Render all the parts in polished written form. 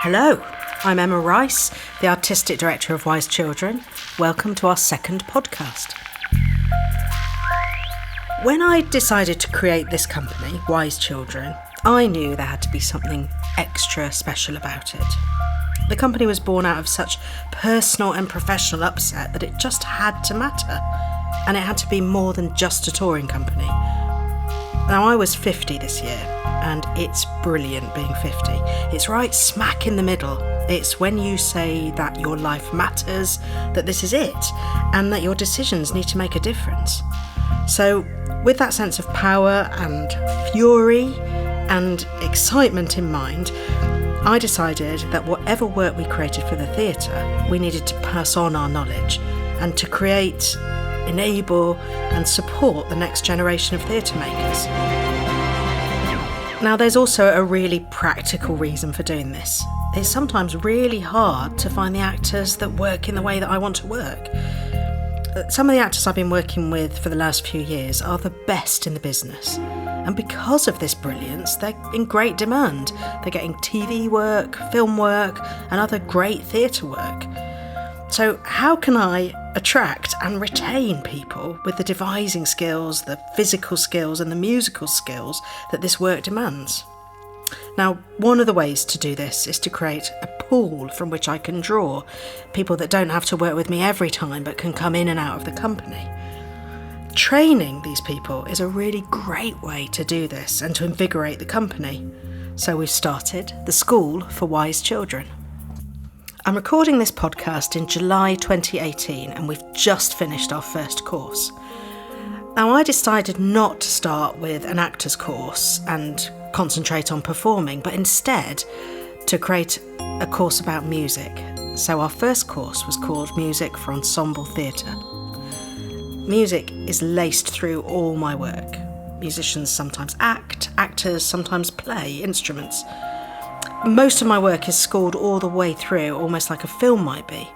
Hello, I'm Emma Rice, the Artistic Director of Wise Children. Welcome to our second podcast. When I decided to create this company, Wise Children, I knew there had to be something extra special about it. The company was born out of such personal and professional upset that it just had to matter, and it had to be more than just a touring company. Now, I was 50 this year, and it's brilliant being 50. It's right smack in the middle. It's when you say that your life matters, that this is it, and that your decisions need to make a difference. So, with that sense of power and fury and excitement in mind, I decided that whatever work we created for the theatre, we needed to pass on our knowledge and to create, enable and support the next generation of theatre makers. Now, there's also a really practical reason for doing this. It's sometimes really hard to find the actors that work in the way that I want to work. Some of the actors I've been working with for the last few years are the best in the business. And because of this brilliance, they're in great demand. They're getting TV work, film work, and other great theatre work. So how can I attract and retain people with the devising skills, the physical skills and the musical skills that this work demands? Now, one of the ways to do this is to create a pool from which I can draw people that don't have to work with me every time but can come in and out of the company. Training these people is a really great way to do this and to invigorate the company. So we've started the School for Wise Children. I'm recording this podcast in July 2018 and we've just finished our first course. Now, I decided not to start with an actor's course and concentrate on performing, but instead to create a course about music. So our first course was called Music for Ensemble Theatre. Music is laced through all my work. Musicians sometimes act, actors sometimes play instruments. Most of my work is scored all the way through, almost like a film might be.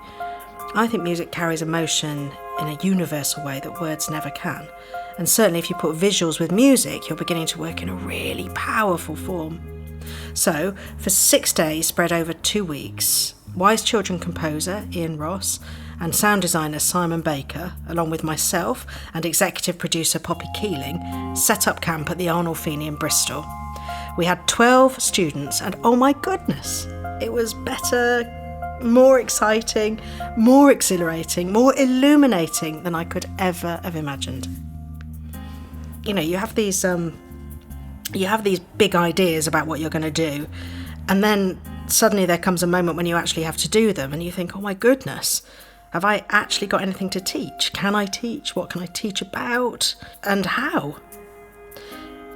I think music carries emotion in a universal way that words never can. And certainly if you put visuals with music, you're beginning to work in a really powerful form. So, for 6 days spread over 2 weeks, Wise Children composer Ian Ross and sound designer Simon Baker, along with myself and executive producer Poppy Keeling, set up camp at the Arnolfini in Bristol. We had 12 students and oh my goodness, it was better, more exciting, more exhilarating, more illuminating than I could ever have imagined. You know, you have these big ideas about what you're going to do, and then suddenly there comes a moment when you actually have to do them and you think, oh my goodness, have I actually got anything to teach? Can I teach? What can I teach about? And how?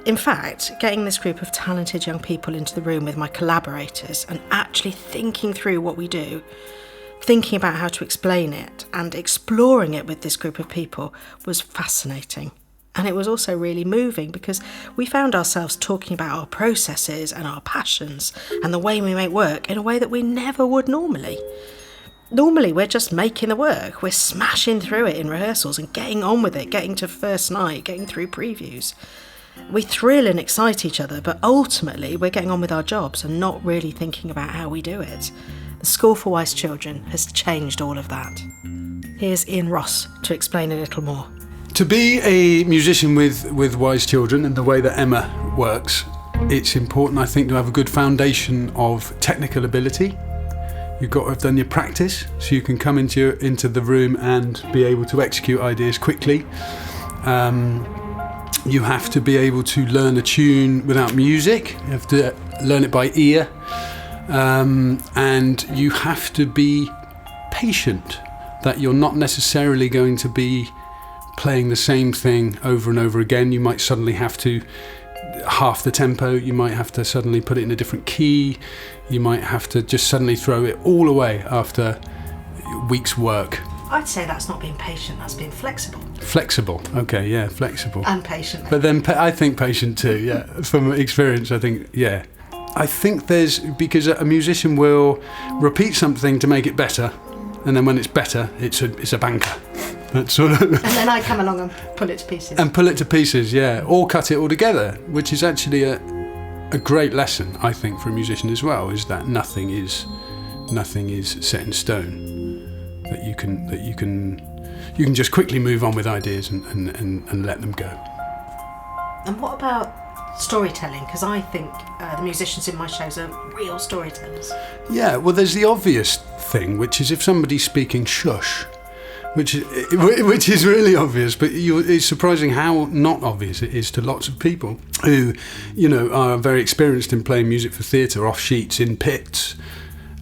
In fact, getting this group of talented young people into the room with my collaborators and actually thinking through what we do, thinking about how to explain it and exploring it with this group of people was fascinating. And it was also really moving because we found ourselves talking about our processes and our passions and the way we make work in a way that we never would normally. Normally, we're just making the work. We're smashing through it in rehearsals and getting on with it, getting to first night, getting through previews. We thrill and excite each other, but ultimately we're getting on with our jobs and not really thinking about how we do it. The School for Wise Children has changed all of that. Here's Ian Ross to explain a little more. To be a musician with Wise Children and the way that Emma works, it's important, I think, to have a good foundation of technical ability. You've got to have done your practice so you can come into the room and be able to execute ideas quickly. You have to be able to learn a tune without music. You have to learn it by ear. And you have to be patient, that you're not necessarily going to be playing the same thing over and over again. You might suddenly have to half the tempo. You might have to suddenly put it in a different key. You might have to just suddenly throw it all away after a week's work. I'd say that's not being patient, that's being flexible. Flexible, okay, yeah, flexible. And patient. But then I think patient too, yeah. From experience, I think, yeah. I think because a musician will repeat something to make it better, and then when it's better, it's a banker. That sort of. And then I come along and pull it to pieces. And pull it to pieces, yeah. Or cut it all together, which is actually a great lesson, I think, for a musician as well, is that nothing is set in stone. That you can just quickly move on with ideas and let them go. And what about storytelling? Because I think the musicians in my shows are real storytellers. Yeah, well, there's the obvious thing, which is if somebody's speaking shush, which is really obvious, but it's surprising how not obvious it is to lots of people who, are very experienced in playing music for theatre off sheets in pits.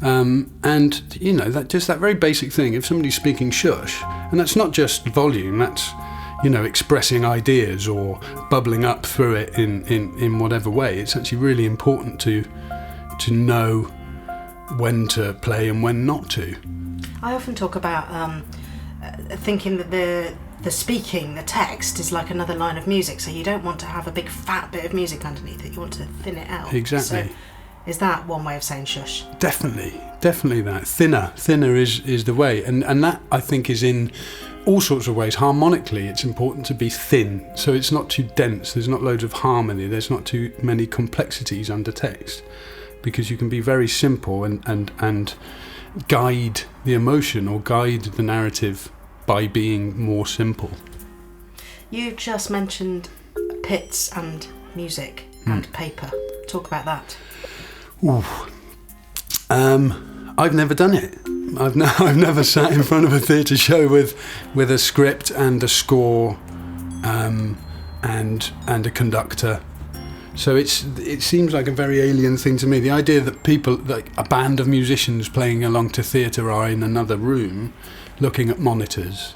And that very basic thing, if somebody's speaking shush, and that's not just volume, that's expressing ideas or bubbling up through it in whatever way, it's actually really important to know when to play and when not to. I often talk about thinking that the speaking, the text, is like another line of music, so you don't want to have a big fat bit of music underneath it, you want to thin it out. Exactly. So, is that one way of saying shush? Definitely that. Thinner is the way, and that, I think, is in all sorts of ways. Harmonically, it's important to be thin, so it's not too dense, there's not loads of harmony, there's not too many complexities under text, because you can be very simple and guide the emotion or guide the narrative by being more simple. You just mentioned pits and music and paper. Talk about that. Ooh. I've never done it. I've never sat in front of a theatre show with a script and a score, and a conductor. So it seems like a very alien thing to me. The idea that people, like a band of musicians playing along to theatre, are in another room looking at monitors,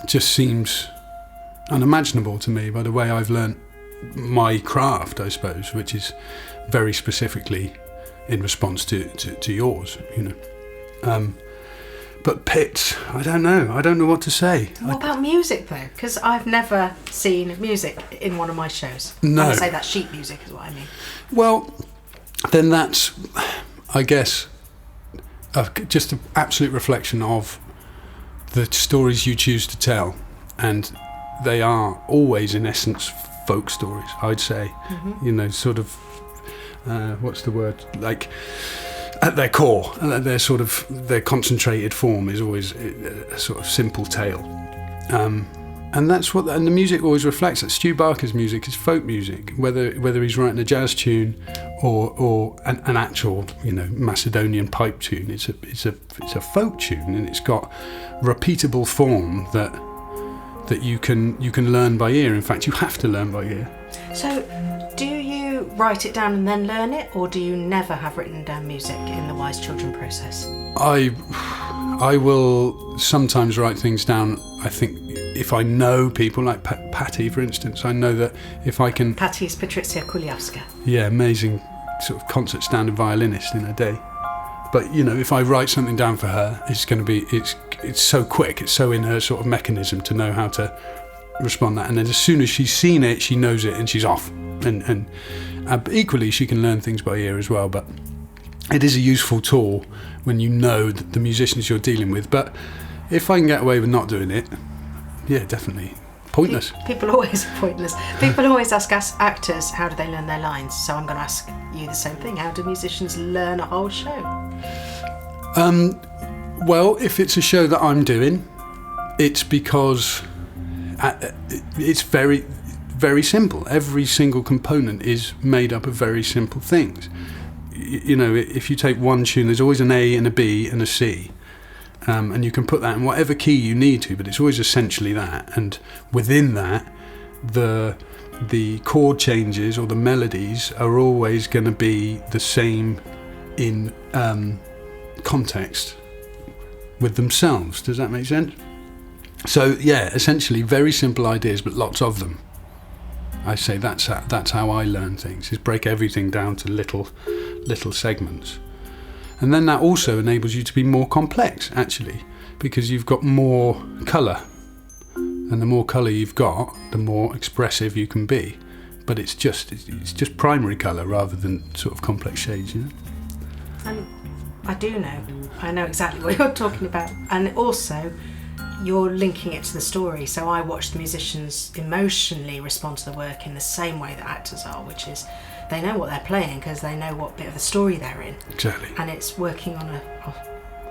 just seems unimaginable to me by the way I've learnt my craft, I suppose, which is very specifically in response to yours, But pits, I don't know what to say. What about music though? Because I've never seen music in one of my shows. No. I would say that sheet music is what I mean. Well, then that's, I guess, just an absolute reflection of the stories you choose to tell, and they are always, in essence, folk stories, I'd say. Mm-hmm. Sort of, what's the word? Like, at their core, their concentrated form is always a sort of simple tale. And that's and the music always reflects that. Stu Barker's music is folk music, whether he's writing a jazz tune or an actual, Macedonian pipe tune. It's a folk tune, and it's got repeatable form that you can learn by ear. In fact, you have to learn by ear. So, do you write it down and then learn it, or do you never have written down music in the Wise Children process? I will sometimes write things down. I think if I know people like Patty, for instance, I know that if I can... Patty's Patrycja Kuliowska. Yeah, amazing sort of concert standard violinist in a day. But, if I write something down for her, it's going to be... It's so quick, it's so in her sort of mechanism to know how to respond to that. And then as soon as she's seen it, she knows it and she's off. And equally, she can learn things by ear as well. But it is a useful tool when you know the musicians you're dealing with. But if I can get away with not doing it, yeah, definitely. Pointless. People always are pointless. People always ask us actors, how do they learn their lines? So I'm going to ask you the same thing. How do musicians learn a whole show? Well, if it's a show that I'm doing, it's because it's very, very simple. Every single component is made up of very simple things. If you take one tune, there's always an A and a B and a C. And you can put that in whatever key you need to, but it's always essentially that. And within that, the chord changes or the melodies are always going to be the same in context with themselves. Does that make sense? So yeah, essentially very simple ideas, but lots of them. I say that's how I learn things, is break everything down to little segments. And then that also enables you to be more complex, actually, because you've got more colour. And the more colour you've got, the more expressive you can be. But it's just primary colour rather than sort of complex shades, And I know exactly what you're talking about. And also, you're linking it to the story. So I watch the musicians emotionally respond to the work in the same way that actors are, which is they know what they're playing because they know what bit of the story they're in. Exactly. And it's working on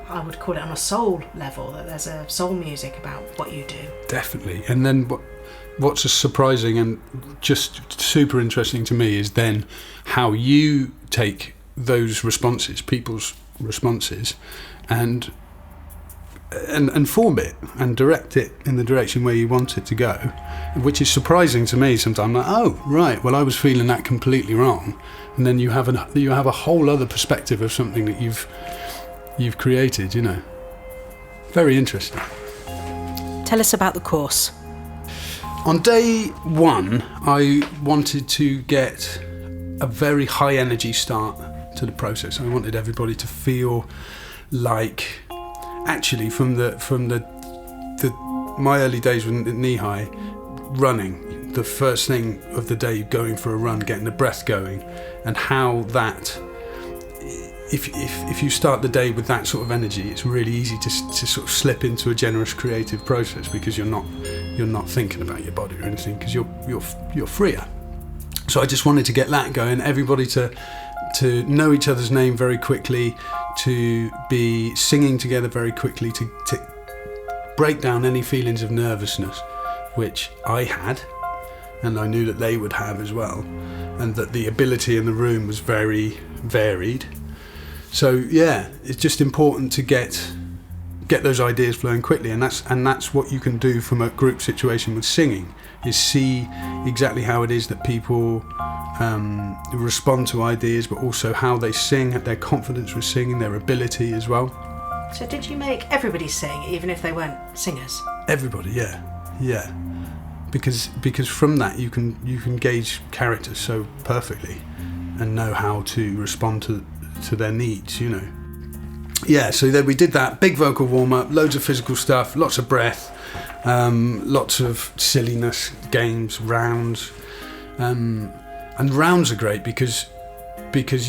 I would call it on a soul level, that there's a soul music about what you do. Definitely. And then what's surprising and just super interesting to me is then how you take those responses, people's responses, and form it and direct it in the direction where you want it to go, which is surprising to me sometimes. Like, oh right, well I was feeling that completely wrong, and then you have a whole other perspective of something that you've created. Very interesting. Tell us about the course. On day one, I wanted to get a very high energy start to the process. I wanted everybody to feel like, actually, from my early days with knee high, running, the first thing of the day, going for a run, getting the breath going, and how that, if you start the day with that sort of energy, it's really easy to sort of slip into a generous creative process, because you're not thinking about your body or anything, because you're freer. So I just wanted to get that going, everybody to know each other's name very quickly, to be singing together very quickly, to break down any feelings of nervousness, which I had, and I knew that they would have as well, and that the ability in the room was very varied. So yeah, it's just important to get those ideas flowing quickly, and that's what you can do from a group situation with singing, is see exactly how it is that people respond to ideas, but also how they sing, their confidence with singing, their ability as well. So did you make everybody sing, even if they weren't singers? Everybody, yeah. Because from that you can gauge characters so perfectly and know how to respond to their needs, Yeah, so then we did that big vocal warm-up, loads of physical stuff, lots of breath, lots of silliness, games, rounds, and rounds are great because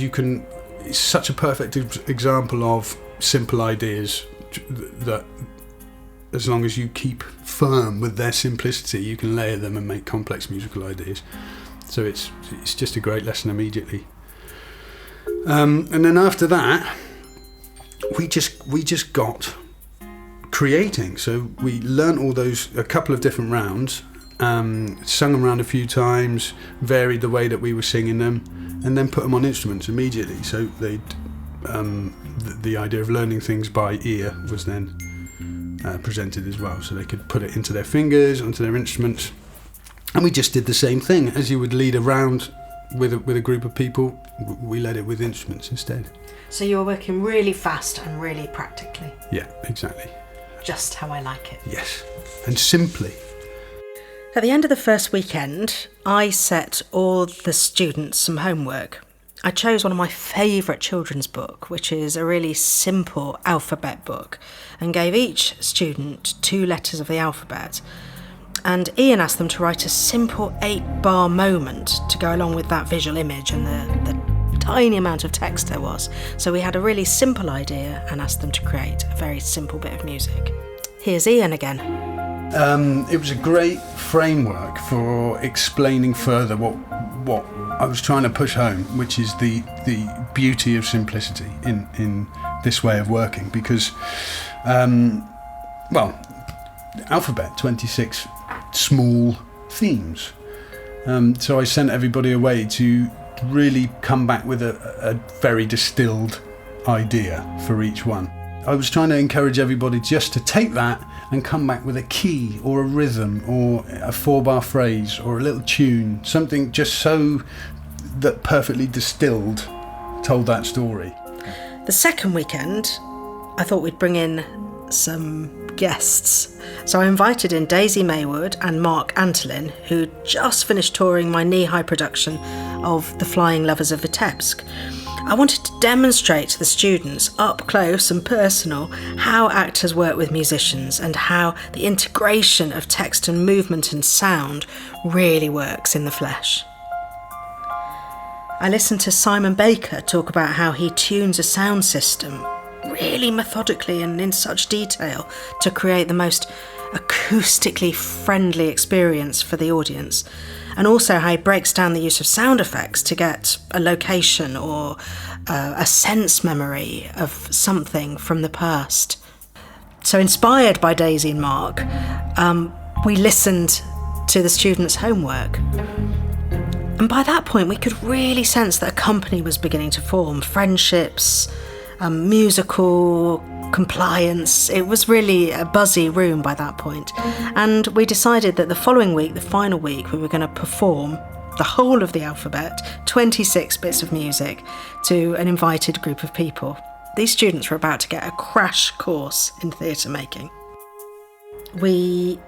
you can. It's such a perfect example of simple ideas that, as long as you keep firm with their simplicity, you can layer them and make complex musical ideas. So it's just a great lesson immediately. And then after that, we just got creating. So we learnt all those, a couple of different rounds, sung them around a few times, varied the way that we were singing them, and then put them on instruments immediately. So they'd the idea of learning things by ear was then presented as well, so they could put it into their fingers, onto their instruments. And we just did the same thing. As you would lead a round with a group of people, we led it with instruments instead. So you were working really fast and really practically. Yeah, exactly. Just how I like it. Yes, and simply. At the end of the first weekend, I set all the students some homework. I chose one of my favourite children's book, which is a really simple alphabet book, and gave each student 2 letters of the alphabet. And Ian asked them to write a simple 8-bar moment to go along with that visual image and the tiny amount of text there was. So we had a really simple idea and asked them to create a very simple bit of music. Here's Ian again. It was a great framework for explaining further what I was trying to push home, which is the beauty of simplicity in this way of working, because alphabet, 26 small themes. So I sent everybody away to really come back with a very distilled idea for each one. I was trying to encourage everybody just to take that and come back with a key or a rhythm or a 4-bar phrase or a little tune, something just so that perfectly distilled told that story. The second weekend, I thought we'd bring in some guests. So I invited in Daisy Maywood and Mark Antolin, who just finished touring my knee-high production of The Flying Lovers of Vitebsk. I wanted to demonstrate to the students, up close and personal, how actors work with musicians and how the integration of text and movement and sound really works in the flesh. I listened to Simon Baker talk about how he tunes a sound system really methodically and in such detail to create the most acoustically friendly experience for the audience, and also how he breaks down the use of sound effects to get a location or a sense memory of something from the past. So inspired by Daisy and Mark, we listened to the students' homework. And by that point, we could really sense that a company was beginning to form, friendships, musical compliance. It was really a buzzy room by that point. And we decided that the following week, the final week, we were going to perform the whole of the alphabet, 26 bits of music, to an invited group of people. These students were about to get a crash course in theatre making. We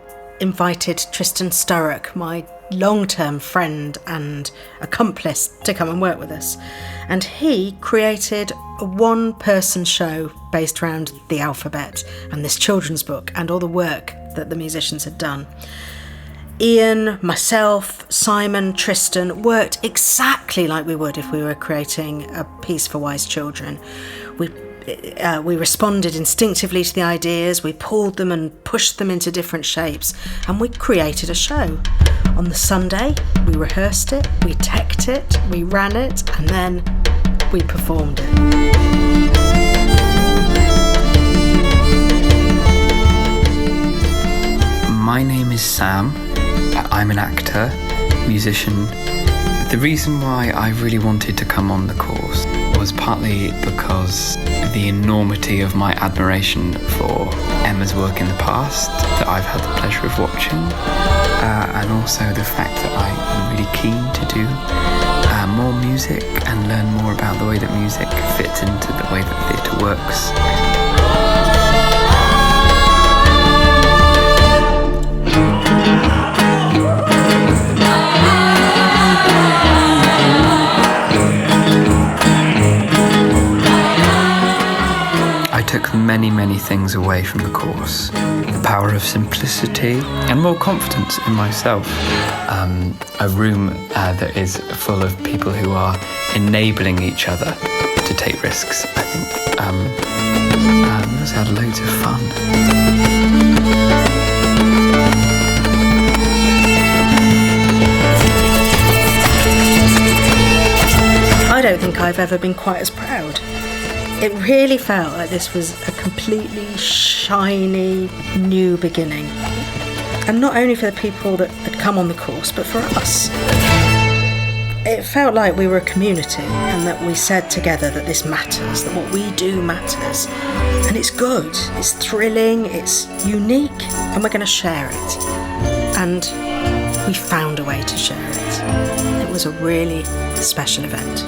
invited Tristan Sturrock, my long-term friend and accomplice, to come and work with us. And he created a one-person show based around the alphabet and this children's book and all the work that the musicians had done. Ian, myself, Simon, Tristan worked exactly like we would if we were creating a piece for wise children. We responded instinctively to the ideas, we pulled them and pushed them into different shapes, and we created a show. On the Sunday, we rehearsed it, we teched it, we ran it, and then we performed it. My name is Sam. I'm an actor, musician. The reason why I really wanted to come on the course was partly because the enormity of my admiration for Emma's work in the past that I've had the pleasure of watching, and also the fact that I'm really keen to do more music and learn more about the way that music fits into the way that theatre works. I took many things away from the course. The power of simplicity and more confidence in myself. A room that is full of people who are enabling each other to take risks. I think we also had loads of fun. I don't think I've ever been quite as proud. It really felt like this was a completely shiny new beginning. And not only for the people that had come on the course, but for us. It felt like we were a community and that we said together that this matters, that what we do matters. And it's good, it's thrilling, it's unique, and we're going to share it. And we found a way to share it. It was a really special event.